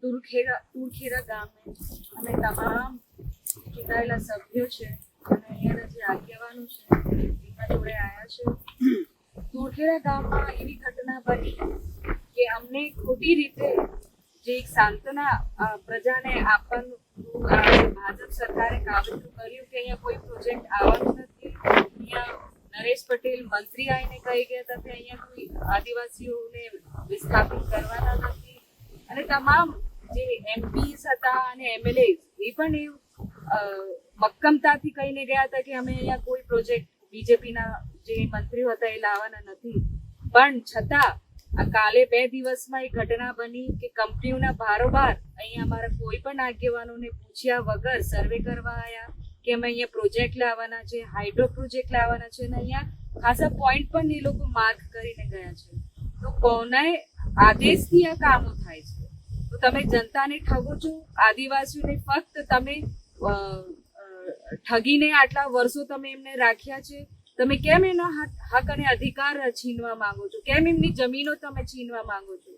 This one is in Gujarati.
તુરખેરા ગામે અમે તમામ ચૂંટાયેલા સભ્યો છે અને અહીંયાના જે આગેવાનો છે એમના જોડે આવ્યા છે. તુરખેરા ગામમાં એવી ઘટના બની કે અમને ખોટી રીતે જે એક સાંત્વના પ્રજાને આપવાનું ભાજપ સરકારે કાવતરું કર્યું કે અહીંયા કોઈ પ્રોજેક્ટ આવવાનું નથી. અહીંયા નરેશ પટેલ મંત્રી આવીને કહી ગયા હતા કે અહીંયા કોઈ આદિવાસીઓને વિસ્થાપિત કરવાના નથી અને તમામ જે એમપીસ હતા અને એમએલએ એ પણ એવું મક્કમતાથી કહીને ગયા હતા કે અમે અહીંયા કોઈ પ્રોજેક્ટ બીજેપીના જે મંત્રીઓ હતા એ લાવવાના નથી. પણ છતાં આ કાલે 2 દિવસમાં એક ઘટના બની કે કંપનીઓના બારોબાર અહીંયા અમારા કોઈ પણ આગેવાનોને પૂછ્યા વગર સર્વે કરવા આવ્યા કે અમે અહીંયા પ્રોજેક્ટ લાવવાના છે, હાઇડ્રો પ્રોજેક્ટ લાવવાના છે અને અહીંયા ખાસા પોઈન્ટ પણ એ લોકો માર્ક કરીને ગયા છે. તો કોના આદેશથી આ કામો થાય છે? તો તમે જનતાને ઠગો છો. આદિવાસીઓને ફક્ત તમે ઠગીને આટલા વર્ષો તમે એમને રાખ્યા છે. તમે કેમ એના હક અને અધિકાર છીનવા માંગો છો? કેમ એમની જમીનો તમે છીનવા માંગો છો?